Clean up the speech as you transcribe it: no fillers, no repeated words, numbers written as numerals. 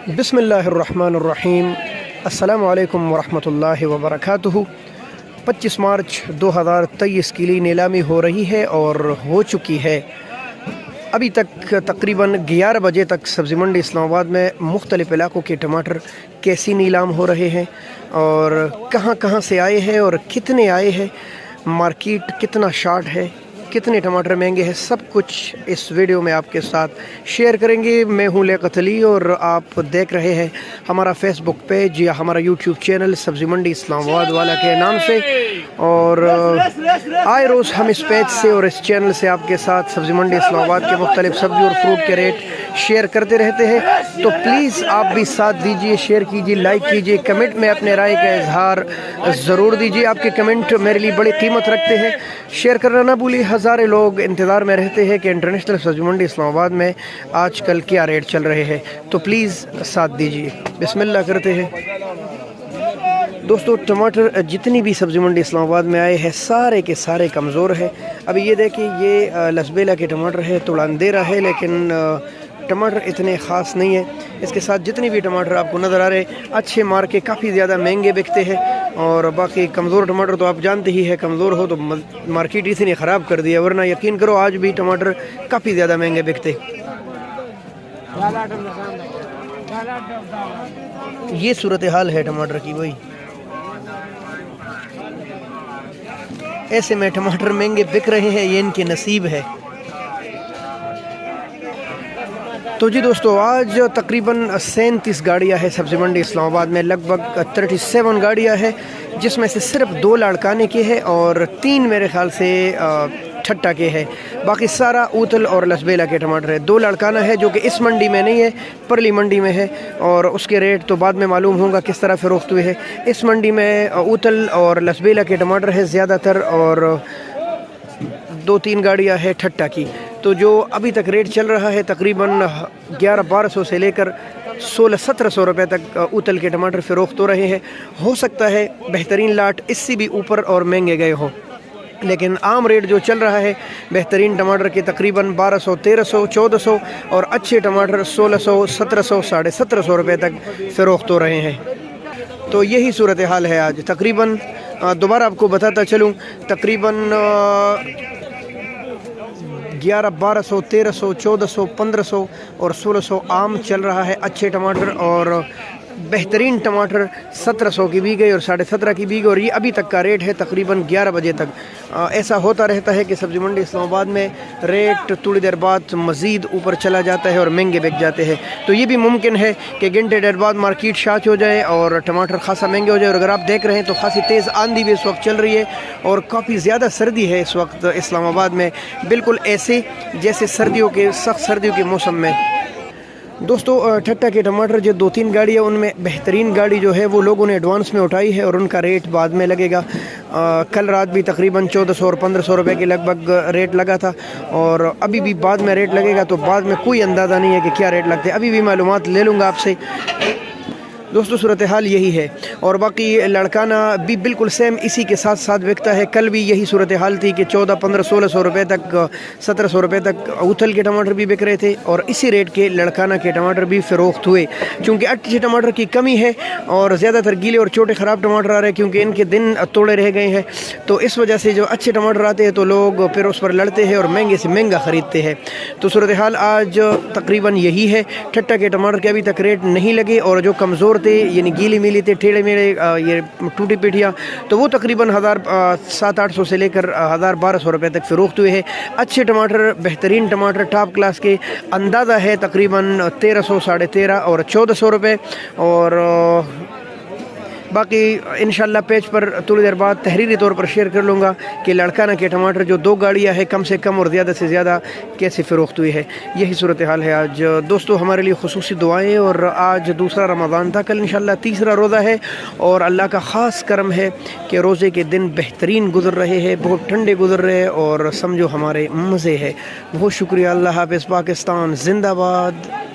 बिस्मिल्लाहिर्रहमानिर्रहीम। अस्सलामु अलैकुम वरहमतुल्लाहि वबरकातुहू। 25 मार्च 2023 की लिए नीलामी हो रही है और हो चुकी है। अभी तक तकरीबन 11 बजे तक सब्ज़ी मंडी इस्लामाबाद में मुख्तलिफ़ इलाक़ों के टमाटर कैसी नीलाम हो रहे हैं और कहाँ कहाँ से आए हैं और कितने आए हैं, मार्केट कितना शार्ट है, कितने टमाटर महंगे हैं, सब कुछ इस वीडियो में आपके साथ शेयर करेंगे। मैं हूं लियाकत अली और आप देख रहे हैं हमारा फेसबुक पेज या हमारा यूट्यूब चैनल सब्ज़ी मंडी इस्लामाबाद वाला के नाम से। और आए रोज़ हम इस पेज से और इस चैनल से आपके साथ सब्ज़ी मंडी इस्लामाबाद के मुख्तलिफ सब्ज़ी और फ्रूट के रेट शेयर करते रहते हैं। तो प्लीज़ आप भी साथ दीजिए, शेयर कीजिए, लाइक कीजिए, कमेंट में अपने राय का इजहार ज़रूर दीजिए। आपके कमेंट मेरे लिए बड़ी कीमत रखते हैं, शेयर करना ना भूलिए। हज़ारों लोग इंतज़ार में रहते हैं कि इंटरनेशनल सब्ज़ी मंडी इस्लामाबाद में आजकल क्या रेट चल रहे हैं, तो प्लीज़ साथ दीजिए। बिस्मिल्लाह करते हैं। दोस्तों, टमाटर जितनी भी सब्ज़ी मंडी इस्लामाबाद में आए हैं सारे के सारे कमज़ोर है। अभी ये देखिए, ये लसबेला के टमाटर है, थोड़ा अंधेरा है, लेकिन टमाटर इतने ख़ास नहीं है। इसके साथ जितनी भी टमाटर आपको नज़र आ रहे अच्छे मार के काफ़ी ज़्यादा महंगे बिकते हैं। और बाकी कमज़ोर टमाटर तो आप जानते ही है, कमज़ोर हो तो मार्केट इसी ने ख़राब कर दिया, वरना यकीन करो आज भी टमाटर काफ़ी ज़्यादा महंगे बिकते। ये सूरत हाल है टमाटर की। वही ऐसे में टमाटर महंगे बिक रहे हैं, ये इनके नसीब है। तो जी दोस्तों, आज तकरीबन 37 गाड़ियाँ हैं सब्ज़ी मंडी इस्लामाबाद में। लगभग 37 गाड़ियाँ हैं, जिसमें से सिर्फ 2 लाड़काने के हैं और 3 मेरे ख़्याल से ठट्टा के हैं। बाकी सारा ऊतल और लसबेला के टमाटर है। 2 लाड़काना है जो कि इस मंडी में नहीं है, परली मंडी में है, और उसके रेट तो बाद में मालूम होगा किस तरह फ़रोख्त हुए हैं। इस मंडी में ऊतल और लसबेला के टमाटर है ज़्यादातर, और 2-3 गाड़ियाँ है ठट्टा की। तो जो अभी तक रेट चल रहा है तकरीबन 1100-1200 से लेकर 1600-1700 रुपये तक ऊतल के टमाटर फ़रोख्त हो रहे हैं। हो सकता है बेहतरीन लाट इससे भी ऊपर और महंगे गए हों, लेकिन आम रेट जो चल रहा है बेहतरीन टमाटर के तकरीबन 1200, 1300, 1400 और अच्छे टमाटर 1600, 1700, 1750 रुपये तक फ़रोख्त हो रहे हैं। तो यही सूरत हाल है आज। तकरीबन दोबारा आपको बताता चलूँ, तकरीबन 1100, 1200, 1400, 1500 और 1600 आम चल रहा है अच्छे टमाटर, और बेहतरीन टमाटर 1700 की भी गई और 1750 की भी गई, और ये अभी तक का रेट है तकरीबन 11 बजे तक। ऐसा होता रहता है कि सब्ज़ी मंडी इस्लामाबाद में रेट थोड़ी देर बाद मज़ीद ऊपर चला जाता है और महंगे बिक जाते हैं। तो ये भी मुमकिन है कि घंटे डेढ़ बाद मार्केट शाच हो जाए और टमाटर खासा महंगे हो जाए। और अगर आप देख रहे हैं तो खासी तेज़ आंधी भी इस वक्त चल रही है और काफ़ी ज़्यादा सर्दी है इस वक्त इस्लामाबाद में, बिल्कुल ऐसे जैसे सर्दियों के सख्त सर्दियों के मौसम में। दोस्तों, ठट्टा के टमाटर जो 2-3 गाड़ी है, उनमें बेहतरीन गाड़ी जो है वो लोगों ने एडवांस में उठाई है और उनका रेट बाद में लगेगा। कल रात भी तकरीबन 1400 और 1500 रुपये के लगभग रेट लगा था, और अभी भी बाद में रेट लगेगा। तो बाद में कोई अंदाज़ा नहीं है कि क्या रेट लगते, अभी भी मालूमात ले लूँगा आपसे। दोस्तों, सूरत हाल यही है, और बाकी लड़काना भी बिल्कुल सेम इसी के साथ साथ बिकता है। कल भी यही सूरत हाल थी कि 1400, 1500, 1600 रुपये तक, 1700 रुपये तक उथल के टमाटर भी बिक रहे थे, और इसी रेट के लड़काना के टमाटर भी फ़रोख्त हुए। चूँकि अच्छे टमाटर की कमी है और ज़्यादातर गीले और छोटे ख़राब टमाटर आ रहे हैं, क्योंकि इनके दिन तोड़े रह गए हैं। तो इस वजह से जो अच्छे टमाटर आते हैं तो लोग फिर उस पर लड़ते हैं और महंगे से महंगा ख़रीदते हैं। तो सूरत हाल आज तकरीबन यही है। ठट्टा के टमाटर के अभी तक रेट नहीं लगे, और जो कमज़ोर थे यानी गीली मिली थे, टेढ़े मेढ़े ये टूटी पीठियाँ, तो वो तकरीबन 1700-800 से लेकर 1200 रुपये तक फ़रोख्त हुए हैं। अच्छे टमाटर, बेहतरीन टमाटर टॉप क्लास के अंदाज़ा है तकरीबन 1300, 1350 और 1400 रुपये। और باقی انشاءاللہ پیج پر تھوڑی دیر بعد تحریری طور پر شیئر کر لوں گا کہ لڑکانہ کے ٹماٹر جو 2 گاڑیاں ہے کم سے کم اور زیادہ سے زیادہ کیسے فروخت ہوئی ہے. یہی صورتحال ہے آج. دوستو ہمارے لیے خصوصی دعائیں. اور آج دوسرا رمضان تھا, کل انشاءاللہ تیسرا روزہ ہے اور اللہ کا خاص کرم ہے کہ روزے کے دن بہترین گزر رہے ہیں, بہت ٹھنڈے گزر رہے ہیں اور سمجھو ہمارے مزے ہے. بہت شکریہ. اللہ حافظ. پاکستان زندہ باد.